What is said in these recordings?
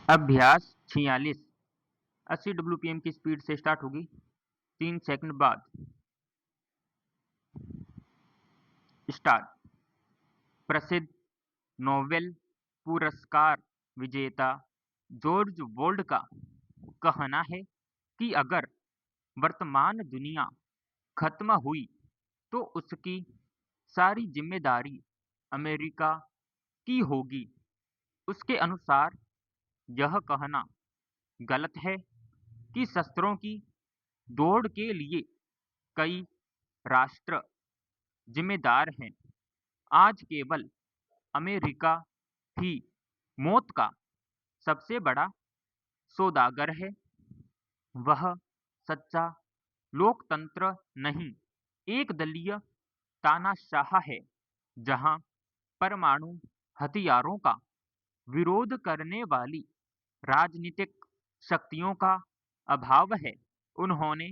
अभ्यास 46। 80 WPM की speed से स्टार्ट होगी। 3 सेकंड बाद स्टार्ट। प्रसिद्ध नोबेल पुरस्कार विजेता जॉर्ज बोल्ड का कहना है कि अगर वर्तमान दुनिया खत्म हुई तो उसकी सारी जिम्मेदारी अमेरिका की होगी। उसके अनुसार यह कहना गलत है कि शस्त्रों की दौड़ के लिए कई राष्ट्र जिम्मेदार हैं। आज केवल अमेरिका ही मौत का सबसे बड़ा सौदागर है। वह सच्चा लोकतंत्र नहीं, एक दलीय तानाशाह है जहां परमाणु हथियारों का विरोध करने वाली राजनीतिक शक्तियों का अभाव है। उन्होंने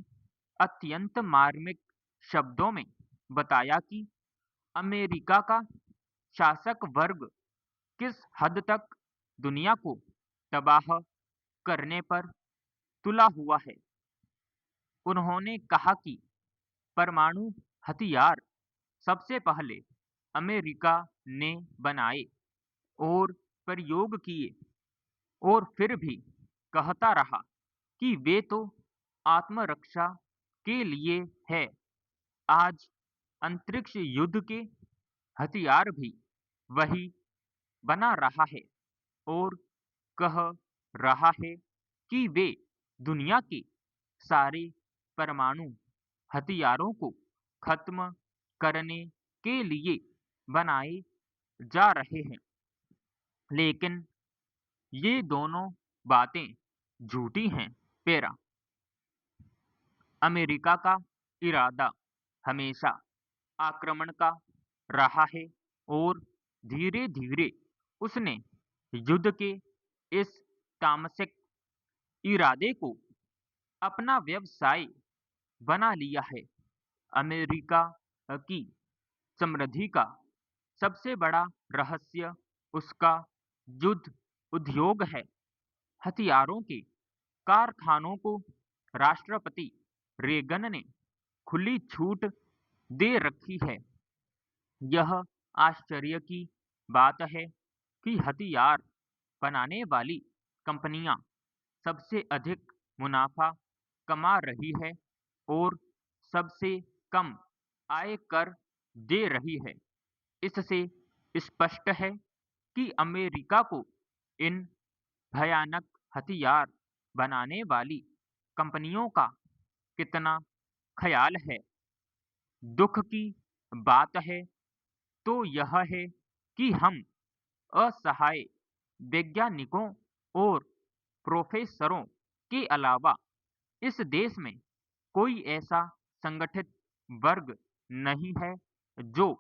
अत्यंत मार्मिक शब्दों में बताया कि अमेरिका का शासक वर्ग किस हद तक दुनिया को तबाह करने पर तुला हुआ है। उन्होंने कहा कि परमाणु हथियार सबसे पहले अमेरिका ने बनाए और प्रयोग किए और फिर भी कहता रहा कि वे तो आत्मरक्षा के लिए है। आज अंतरिक्ष युद्ध के हथियार भी वही बना रहा है और कह रहा है कि वे दुनिया के सारे परमाणु हथियारों को खत्म करने के लिए बनाए जा रहे हैं। लेकिन ये दोनों बातें झूठी हैं। पेरा अमेरिका का इरादा हमेशा आक्रमण का रहा है और धीरे धीरे उसने युद्ध के इस तामसिक इरादे को अपना व्यवसाय बना लिया है। अमेरिका की समृद्धि का सबसे बड़ा रहस्य उसका युद्ध उद्योग है। हथियारों के कारखानों को राष्ट्रपति रेगन ने खुली छूट दे रखी है। यह आश्चर्य की बात है कि हथियार बनाने वाली कंपनियां सबसे अधिक मुनाफा कमा रही है और सबसे कम आय कर दे रही है। इससे स्पष्ट है कि अमेरिका को इन भयानक हथियार बनाने वाली कंपनियों का कितना ख्याल है। दुख की बात है तो यह है कि हम असहाय वैज्ञानिकों और प्रोफेसरों के अलावा इस देश में कोई ऐसा संगठित वर्ग नहीं है जो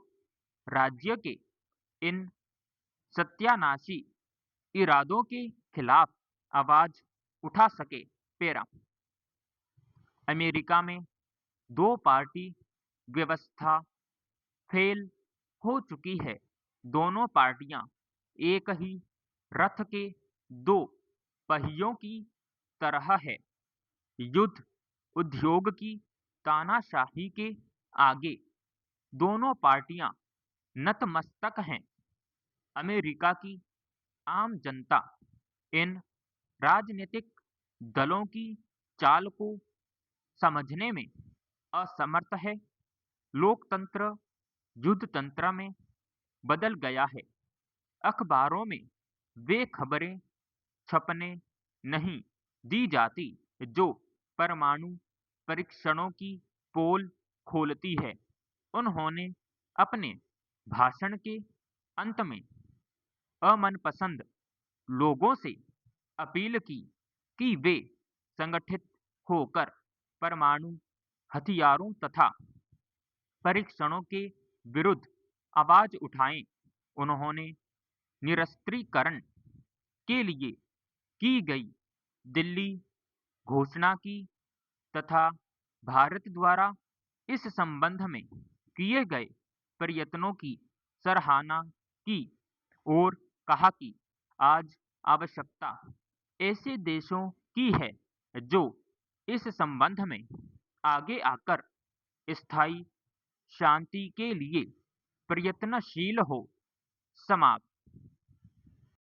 राज्य के इन सत्यानाशी इरादों के खिलाफ आवाज उठा सके। पेरा अमेरिका में दो पार्टी व्यवस्था फेल हो चुकी है। दोनों पार्टियां एक ही रथ के दो पहियों की तरह है। युद्ध उद्योग की तानाशाही के आगे दोनों पार्टियां नतमस्तक हैं। अमेरिका की आम जनता इन राजनीतिक दलों की चाल को समझने में असमर्थ है। लोकतंत्र युद्ध तंत्र में बदल गया है। अखबारों में वे खबरें छपने नहीं दी जाती जो परमाणु परीक्षणों की पोल खोलती है। उन्होंने अपने भाषण के अंत में अमनपसंद लोगों से अपील की कि वे संगठित होकर परमाणु हथियारों तथा परीक्षणों के विरुद्ध आवाज उठाएं। उन्होंने निरस्त्रीकरण के लिए की गई दिल्ली घोषणा की तथा भारत द्वारा इस संबंध में किए गए प्रयत्नों की सराहना की और कहा कि आज आवश्यकता ऐसे देशों की है जो इस संबंध में आगे आकर स्थायी शांति के लिए प्रयत्नशील हो। समाप्त।